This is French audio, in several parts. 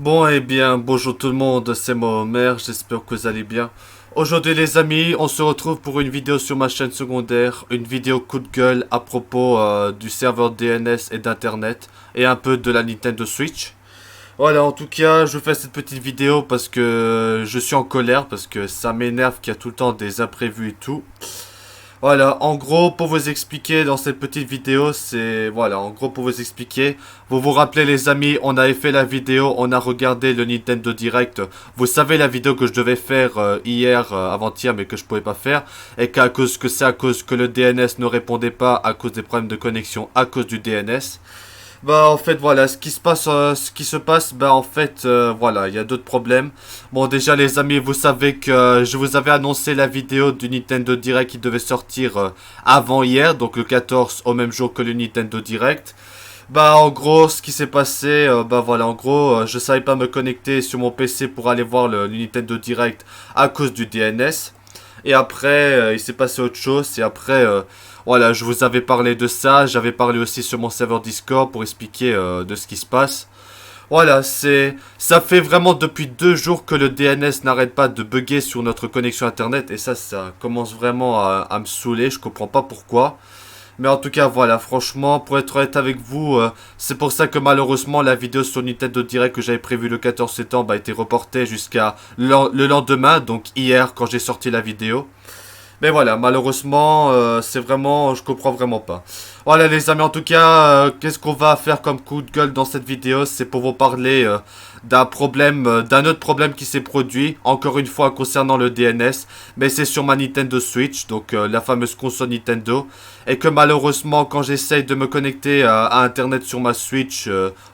Bon, eh bien, bonjour tout le monde, c'est moi Omer, j'espère que vous allez bien. Aujourd'hui les amis, on se retrouve pour une vidéo sur ma chaîne secondaire, une vidéo coup de gueule à propos du serveur DNS et d'internet, et un peu de la Nintendo Switch. Voilà, en tout cas, je fais cette petite vidéo parce que je suis en colère, parce que ça m'énerve qu'il y a tout le temps des imprévus et tout. Voilà, en gros, pour vous expliquer dans cette petite vidéo, c'est... Voilà, en gros, pour vous expliquer, vous vous rappelez les amis, on avait fait la vidéo, on a regardé le Nintendo Direct. Vous savez la vidéo que je devais faire hier, avant-hier, mais que je pouvais pas faire. Et qu'à cause que c'est à cause que le DNS ne répondait pas à cause des problèmes de connexion, à cause du DNS. Bah en fait voilà, ce qui se passe, bah en fait voilà, il y a d'autres problèmes. Bon déjà les amis, vous savez que je vous avais annoncé la vidéo du Nintendo Direct qui devait sortir avant hier, donc le 14 au même jour que le Nintendo Direct. Bah en gros, ce qui s'est passé, bah voilà, en gros, je savais pas me connecter sur mon PC pour aller voir le Nintendo Direct à cause du DNS. Et après, il s'est passé autre chose. Et après, voilà, je vous avais parlé de ça. J'avais parlé aussi sur mon serveur Discord pour expliquer de ce qui se passe. Voilà, ça fait vraiment depuis 2 jours que le DNS n'arrête pas de bugger sur notre connexion internet. Et ça commence vraiment à me saouler. Je comprends pas pourquoi. Mais en tout cas, voilà, franchement, pour être honnête avec vous, c'est pour ça que malheureusement la vidéo sur Nintendo Direct que j'avais prévue le 14 septembre a été reportée jusqu'à le lendemain, donc hier quand j'ai sorti la vidéo. Mais voilà, malheureusement, c'est vraiment, je comprends vraiment pas. Voilà les amis, en tout cas, qu'est-ce qu'on va faire comme coup de gueule dans cette vidéo? C'est pour vous parler d'un problème, d'un autre problème qui s'est produit, encore une fois concernant le DNS, mais c'est sur ma Nintendo Switch, donc la fameuse console Nintendo, et que malheureusement, quand j'essaye de me connecter à Internet sur ma Switch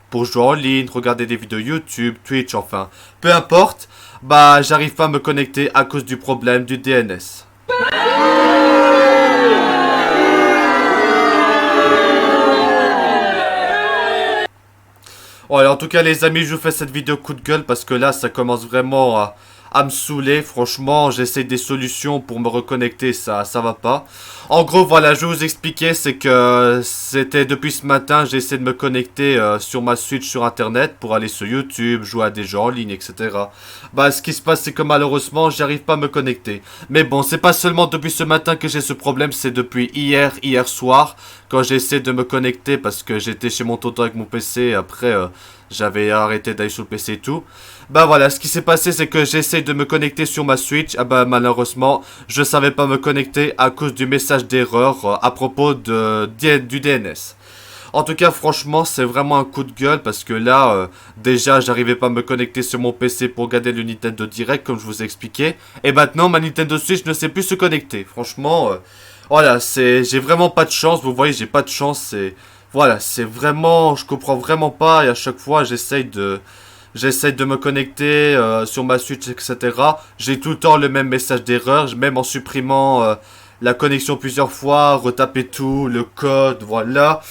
pour jouer en ligne, regarder des vidéos YouTube, Twitch, enfin, peu importe, bah j'arrive pas à me connecter à cause du problème du DNS. Voilà, en tout cas les amis, je vous fais cette vidéo coup de gueule parce que là ça commence vraiment à me saouler. Franchement, j'essaie des solutions pour me reconnecter, ça va pas. En gros, voilà, je vais vous expliquer, c'est que c'était depuis ce matin, j'ai essayé de me connecter sur ma Switch sur internet pour aller sur YouTube, jouer à des jeux en ligne, etc. Bah ce qui se passe c'est que malheureusement j'arrive pas à me connecter. Mais bon, c'est pas seulement depuis ce matin que j'ai ce problème, c'est depuis hier soir, quand j'ai essayé de me connecter parce que j'étais chez mon tonton avec mon PC, après j'avais arrêté d'aller sur le PC et tout. Bah voilà, ce qui s'est passé c'est que j'essaie de me connecter sur ma Switch, ah bah malheureusement je savais pas me connecter à cause du message d'erreur à propos du DNS. En tout cas, franchement, c'est vraiment un coup de gueule parce que là, déjà, j'arrivais pas à me connecter sur mon PC pour regarder le Nintendo Direct, comme je vous ai expliqué. Et maintenant, ma Nintendo Switch ne sait plus se connecter. Franchement, voilà, j'ai vraiment pas de chance. Vous voyez, j'ai pas de chance. Voilà, c'est vraiment, je comprends vraiment pas. Et à chaque fois, j'essaie de me connecter sur ma Switch, etc. J'ai tout le temps le même message d'erreur, même en supprimant la connexion plusieurs fois, retaper tout, le code, voilà.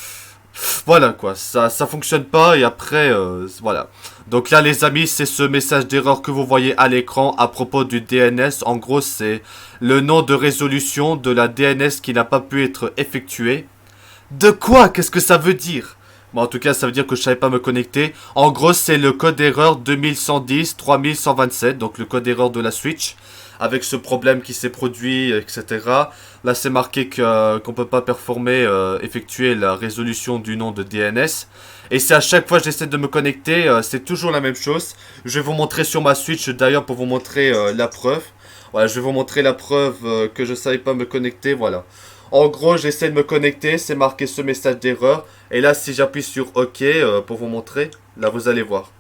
Voilà quoi, ça fonctionne pas et après, voilà. Donc là les amis, c'est ce message d'erreur que vous voyez à l'écran à propos du DNS. En gros, c'est le nom de résolution de la DNS qui n'a pas pu être effectuée. De quoi? Qu'est-ce que ça veut dire? Bon, en tout cas, ça veut dire que je savais pas me connecter. En gros, c'est le code erreur 2110 3127, donc le code erreur de la Switch, avec ce problème qui s'est produit, etc. Là, c'est marqué qu'on peut pas performer, effectuer la résolution du nom de DNS. Et c'est à chaque fois que j'essaie de me connecter, c'est toujours la même chose. Je vais vous montrer sur ma Switch, d'ailleurs, pour vous montrer la preuve. Voilà, je vais vous montrer la preuve que je savais pas me connecter, voilà. En gros, j'essaie de me connecter, c'est marqué ce message d'erreur. Et là, si j'appuie sur OK pour vous montrer, là vous allez voir.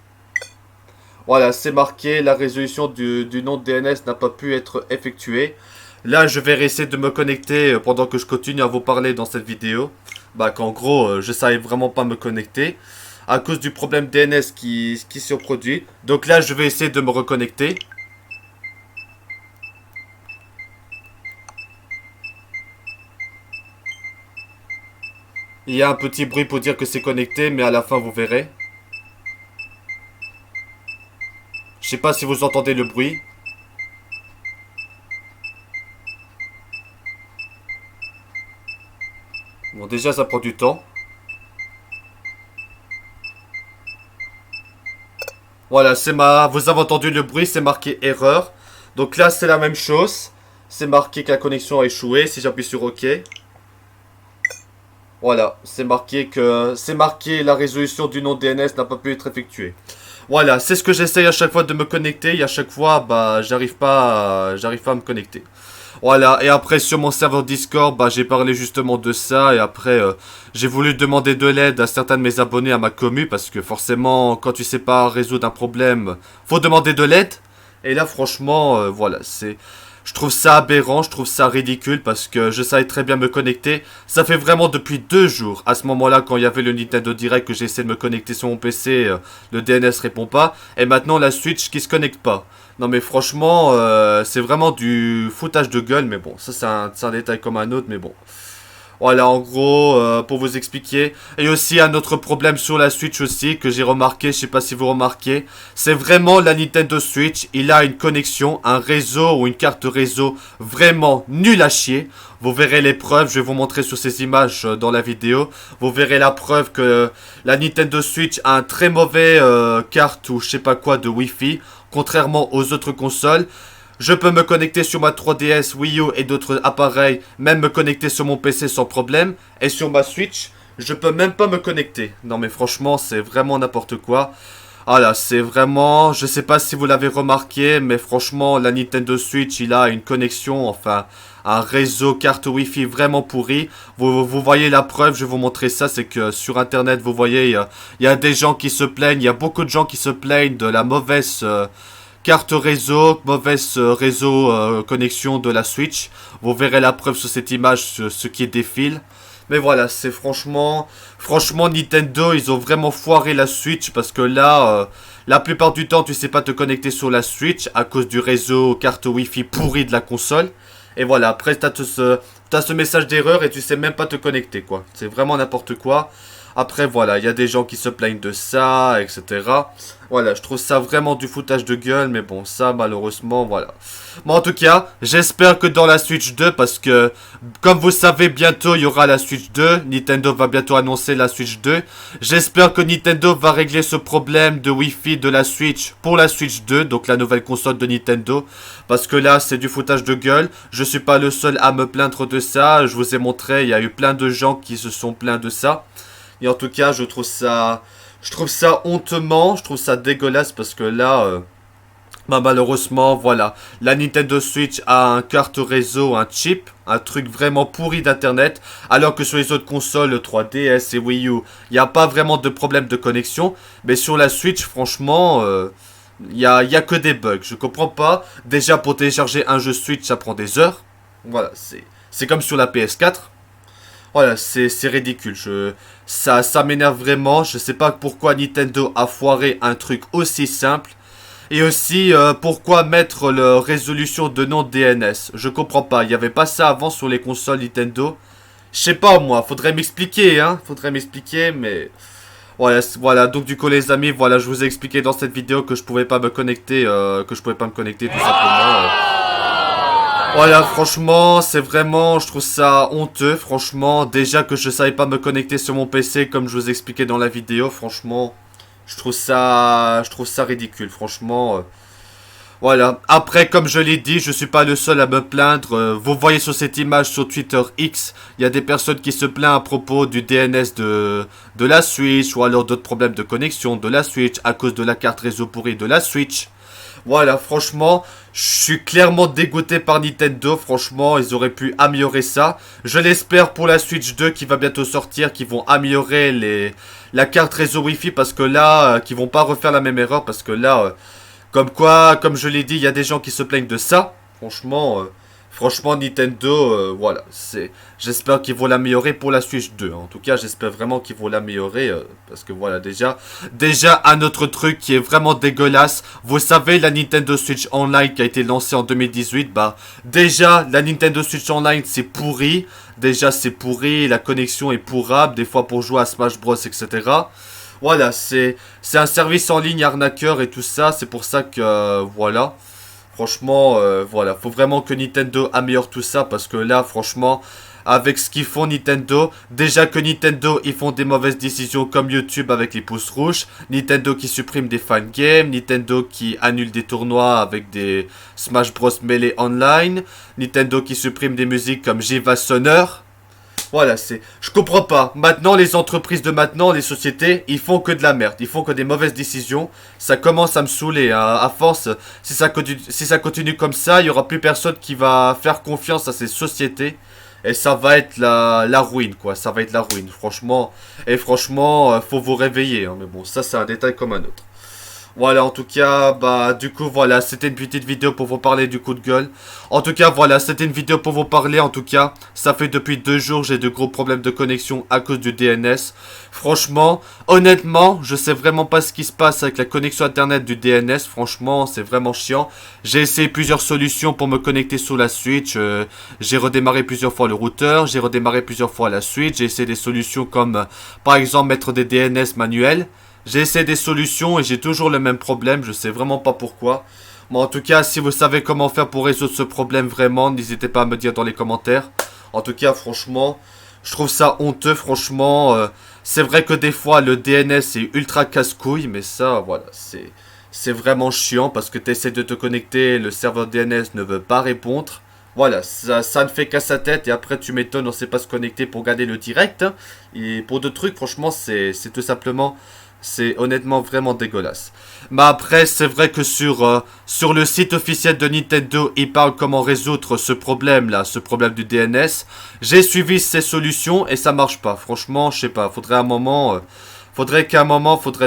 Voilà, c'est marqué, la résolution du nom de DNS n'a pas pu être effectuée. Là, je vais essayer de me connecter pendant que je continue à vous parler dans cette vidéo. Bah, qu'en gros, je savais vraiment pas me connecter à cause du problème DNS qui se produit. Donc là, je vais essayer de me reconnecter. Il y a un petit bruit pour dire que c'est connecté, mais à la fin, vous verrez. Je sais pas si vous entendez le bruit. Bon, déjà, ça prend du temps. Voilà, c'est ma... Vous avez entendu le bruit, c'est marqué erreur. Donc là, c'est la même chose. C'est marqué que la connexion a échoué. Si j'appuie sur OK. Voilà, c'est marqué que... C'est marqué la résolution du nom DNS n'a pas pu être effectuée. Voilà, c'est ce que j'essaye à chaque fois de me connecter. Et à chaque fois, bah, j'arrive pas à me connecter. Voilà, et après sur mon serveur Discord, bah, j'ai parlé justement de ça, et après j'ai voulu demander de l'aide à certains de mes abonnés à ma commu, parce que forcément, quand tu sais pas résoudre un problème, faut demander de l'aide. Et là, franchement, voilà, c'est... Je trouve ça aberrant, je trouve ça ridicule, parce que je savais très bien me connecter. Ça fait vraiment depuis 2 jours, à ce moment-là, quand il y avait le Nintendo Direct, que j'ai essayé de me connecter sur mon PC, le DNS répond pas, et maintenant la Switch qui se connecte pas. Non mais franchement, c'est vraiment du foutage de gueule, mais bon, ça c'est un détail comme un autre, mais bon. Voilà, en gros, pour vous expliquer. Et aussi, un autre problème sur la Switch aussi, que j'ai remarqué, je sais pas si vous remarquez, c'est vraiment la Nintendo Switch, il a une connexion, un réseau ou une carte réseau vraiment nul à chier. Vous verrez les preuves, je vais vous montrer sur ces images dans la vidéo. Vous verrez la preuve que la Nintendo Switch a un très mauvais carte ou je sais pas quoi de Wi-Fi, contrairement aux autres consoles. Je peux me connecter sur ma 3DS, Wii U et d'autres appareils, même me connecter sur mon PC sans problème. Et sur ma Switch, je peux même pas me connecter. Non mais franchement, c'est vraiment n'importe quoi. Ah là, c'est vraiment... Je sais pas si vous l'avez remarqué, mais franchement, la Nintendo Switch, il a une connexion, enfin, un réseau carte Wi-Fi vraiment pourri. Vous voyez la preuve, je vais vous montrer ça, c'est que sur Internet, vous voyez, il y a des gens qui se plaignent, il y a beaucoup de gens qui se plaignent de la mauvaise... carte réseau, mauvaise réseau connexion de la Switch. Vous verrez la preuve sur cette image, ce qui défile. Mais voilà, c'est franchement... Franchement, Nintendo, ils ont vraiment foiré la Switch. Parce que là, la plupart du temps, tu sais pas te connecter sur la Switch. À cause du réseau carte Wi-Fi pourri de la console. Et voilà, après, t'as ce message d'erreur et tu sais même pas te connecter, quoi. C'est vraiment n'importe quoi. Après, voilà, il y a des gens qui se plaignent de ça, etc. Voilà, je trouve ça vraiment du foutage de gueule, mais bon, ça, malheureusement, voilà. Mais en tout cas, j'espère que dans la Switch 2, parce que, comme vous savez, bientôt, il y aura la Switch 2. Nintendo va bientôt annoncer la Switch 2. J'espère que Nintendo va régler ce problème de Wi-Fi de la Switch pour la Switch 2, donc la nouvelle console de Nintendo. Parce que là, c'est du foutage de gueule. Je suis pas le seul à me plaindre de ça. Je vous ai montré, il y a eu plein de gens qui se sont plaints de ça. Et en tout cas, je trouve ça hontement, je trouve ça dégueulasse parce que là, bah malheureusement, voilà, la Nintendo Switch a un carte réseau, un chip, un truc vraiment pourri d'internet, alors que sur les autres consoles, le 3DS et Wii U, il n'y a pas vraiment de problème de connexion, mais sur la Switch, franchement, y a que des bugs, je comprends pas. Déjà, pour télécharger un jeu Switch, ça prend des heures, voilà, c'est comme sur la PS4. Voilà, c'est ridicule. Ça m'énerve vraiment. Je sais pas pourquoi Nintendo a foiré un truc aussi simple. Et aussi, pourquoi mettre la résolution de nom DNS. Je comprends pas. Il n'y avait pas ça avant sur les consoles Nintendo. Je sais pas moi. Faudrait m'expliquer, hein. Faudrait m'expliquer, mais... Voilà, voilà. Donc du coup les amis, voilà, je vous ai expliqué dans cette vidéo que je pouvais pas me connecter, tout simplement. Voilà, franchement, c'est vraiment, je trouve ça honteux, franchement. Déjà que je savais pas me connecter sur mon PC comme je vous expliquais dans la vidéo, franchement, je trouve ça ridicule, franchement. Voilà. Après, comme je l'ai dit, je suis pas le seul à me plaindre. Vous voyez sur cette image sur Twitter X, il y a des personnes qui se plaignent à propos du DNS de la Switch ou alors d'autres problèmes de connexion de la Switch à cause de la carte réseau pourrie de la Switch. Voilà, franchement, je suis clairement dégoûté par Nintendo. Franchement, ils auraient pu améliorer ça. Je l'espère pour la Switch 2 qui va bientôt sortir, qui vont améliorer la carte réseau Wi-Fi parce que là, qui vont pas refaire la même erreur parce que là, comme quoi, comme je l'ai dit, il y a des gens qui se plaignent de ça. Franchement, Nintendo, voilà, j'espère qu'ils vont l'améliorer pour la Switch 2. En tout cas, j'espère vraiment qu'ils vont l'améliorer parce que voilà, déjà un autre truc qui est vraiment dégueulasse. Vous savez, la Nintendo Switch Online qui a été lancée en 2018, bah déjà la Nintendo Switch Online c'est pourri. Déjà c'est pourri, la connexion est pourrable des fois pour jouer à Smash Bros, etc. Voilà, c'est un service en ligne arnaqueur et tout ça. C'est pour ça que voilà. Franchement, voilà, faut vraiment que Nintendo améliore tout ça parce que là, franchement, avec ce qu'ils font Nintendo. Déjà que Nintendo, ils font des mauvaises décisions comme YouTube avec les pouces rouges. Nintendo qui supprime des fan games. Nintendo qui annule des tournois avec des Smash Bros Melee Online. Nintendo qui supprime des musiques comme Jiva Sonner. Voilà, c'est... Je comprends pas. Maintenant, les entreprises de maintenant, les sociétés, ils font que de la merde. Ils font que des mauvaises décisions. Ça commence à me saouler. Hein. À force, si ça continue comme ça, il y aura plus personne qui va faire confiance à ces sociétés. Et ça va être la ruine, quoi. Ça va être la ruine, franchement. Et franchement, faut vous réveiller. Hein. Mais bon, ça, c'est un détail comme un autre. Voilà, en tout cas, bah, du coup, voilà, c'était une petite vidéo pour vous parler du coup de gueule. En tout cas, voilà, c'était une vidéo pour vous parler, en tout cas. Ça fait depuis 2 jours, j'ai de gros problèmes de connexion à cause du DNS. Franchement, honnêtement, je sais vraiment pas ce qui se passe avec la connexion internet du DNS. Franchement, c'est vraiment chiant. J'ai essayé plusieurs solutions pour me connecter sur la Switch. J'ai redémarré plusieurs fois le routeur, j'ai redémarré plusieurs fois la Switch. J'ai essayé des solutions comme, par exemple, mettre des DNS manuels. J'ai essayé des solutions et j'ai toujours le même problème, je sais vraiment pas pourquoi. Bon, en tout cas, si vous savez comment faire pour résoudre ce problème vraiment, n'hésitez pas à me dire dans les commentaires. En tout cas, franchement, je trouve ça honteux, franchement. C'est vrai que des fois, le DNS est ultra casse-couille, mais ça, voilà, c'est vraiment chiant parce que tu essaies de te connecter, le serveur DNS ne veut pas répondre. Voilà, ça ne fait qu'à sa tête et après tu m'étonnes, on sait pas se connecter pour garder le direct. Hein. Et pour d'autres trucs, franchement, c'est tout simplement... C'est honnêtement vraiment dégueulasse. Mais après, c'est vrai que sur le site officiel de Nintendo, ils parlent comment résoudre ce problème-là, ce problème du DNS. J'ai suivi ces solutions et ça marche pas. Franchement, je sais pas, faudrait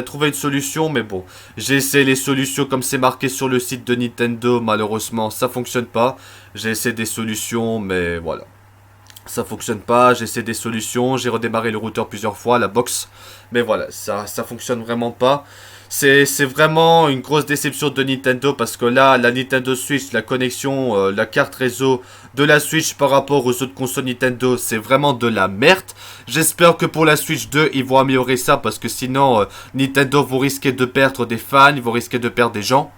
trouver une solution, mais bon. J'ai essayé les solutions comme c'est marqué sur le site de Nintendo, malheureusement, ça fonctionne pas. J'ai essayé des solutions, mais voilà. Ça fonctionne pas, j'ai essayé des solutions, j'ai redémarré le routeur plusieurs fois, la box. Mais voilà, ça fonctionne vraiment pas. C'est vraiment une grosse déception de Nintendo parce que là, la Nintendo Switch, la connexion, la carte réseau de la Switch par rapport aux autres consoles Nintendo, c'est vraiment de la merde. J'espère que pour la Switch 2, ils vont améliorer ça parce que sinon, Nintendo vont risquer de perdre des fans, ils vont risquer de perdre des gens.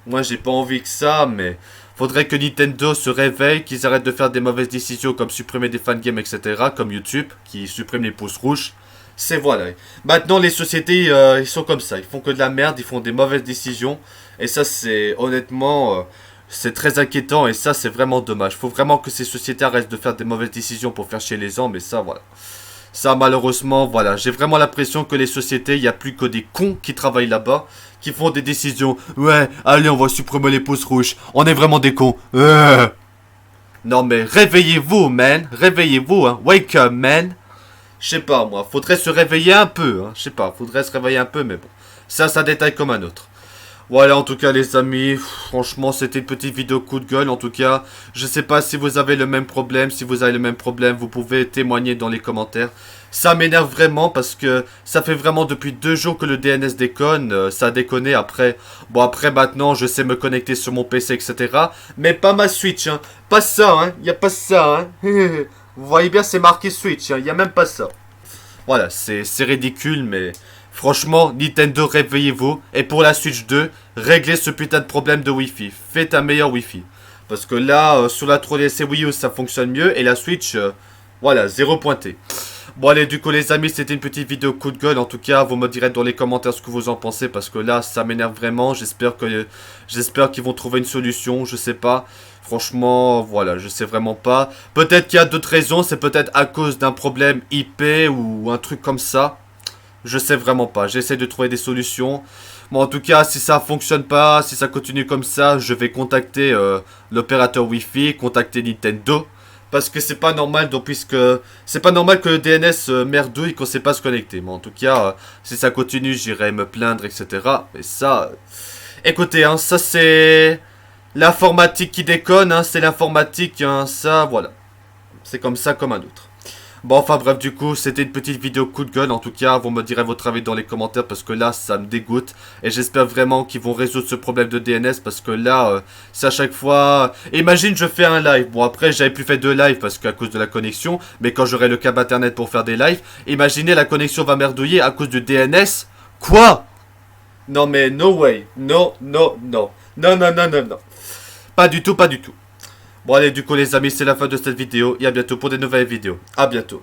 Moi, j'ai pas envie que ça, mais... Faudrait que Nintendo se réveille, qu'ils arrêtent de faire des mauvaises décisions comme supprimer des fangames, etc. Comme YouTube, qui supprime les pouces rouges. C'est voilà. Maintenant, les sociétés, ils sont comme ça. Ils font que de la merde, ils font des mauvaises décisions. Et ça, c'est honnêtement, c'est très inquiétant. Et ça, c'est vraiment dommage. Faut vraiment que ces sociétés arrêtent de faire des mauvaises décisions pour faire chier les gens. Mais ça, voilà. Ça, malheureusement, voilà. J'ai vraiment l'impression que les sociétés, il n'y a plus que des cons qui travaillent là-bas, qui font des décisions. Ouais, allez, on va supprimer les pouces rouges. On est vraiment des cons. Non, mais réveillez-vous, man. Réveillez-vous, hein. Wake up, man. Je sais pas, moi. Faudrait se réveiller un peu, hein. Je sais pas, faudrait se réveiller un peu, mais bon. Ça, ça détaille comme un autre. Voilà, en tout cas, les amis, franchement, c'était une petite vidéo coup de gueule. En tout cas, je sais pas si vous avez le même problème. Si vous avez le même problème, vous pouvez témoigner dans les commentaires. Ça m'énerve vraiment parce que ça fait vraiment depuis 2 jours que le DNS déconne. Ça a déconné après. Bon, après, maintenant, je sais me connecter sur mon PC, etc. Mais pas ma Switch, hein. Pas ça, hein. Y a pas ça, hein. Vous voyez bien, c'est marqué Switch, hein. Y a même pas ça. Voilà, c'est ridicule, mais... Franchement, Nintendo, réveillez-vous. Et pour la Switch 2, réglez ce putain de problème de Wi-Fi. Faites un meilleur Wi-Fi. Parce que là, sur la 3DS et Wii U, ça fonctionne mieux. Et la Switch, voilà, 0 pointé. Bon, allez, du coup, les amis, c'était une petite vidéo coup de gueule. En tout cas, vous me direz dans les commentaires ce que vous en pensez. Parce que là, ça m'énerve vraiment. J'espère qu'ils vont trouver une solution. Je sais pas. Franchement, voilà, je sais vraiment pas. Peut-être qu'il y a d'autres raisons. C'est peut-être à cause d'un problème IP ou un truc comme ça. Je sais vraiment pas, j'essaie de trouver des solutions. Bon, en tout cas, si ça fonctionne pas, si ça continue comme ça, je vais contacter l'opérateur Wi-Fi, contacter Nintendo. Parce que c'est pas normal, donc puisque c'est pas normal que le DNS merdouille qu'on sait pas se connecter. Mais en tout cas, si ça continue, j'irai me plaindre, etc. Mais ça, écoutez, hein, ça c'est l'informatique qui déconne, hein, c'est l'informatique, hein, ça, voilà. C'est comme ça, comme un autre. Bon, enfin bref, du coup, c'était une petite vidéo coup de gueule. En tout cas, vous me direz votre avis dans les commentaires parce que là, ça me dégoûte. Et j'espère vraiment qu'ils vont résoudre ce problème de DNS parce que là, c'est à chaque fois... Imagine, je fais un live. Bon, après, j'avais plus fait 2 lives parce qu'à cause de la connexion. Mais quand j'aurai le câble internet pour faire des lives, imaginez, la connexion va merdouiller à cause du DNS. Quoi? Non, mais no way. Non, non, non. Non, non, non, non, non. Pas du tout, pas du tout. Bon allez, du coup les amis, c'est la fin de cette vidéo. Et à bientôt pour des nouvelles vidéos. À bientôt.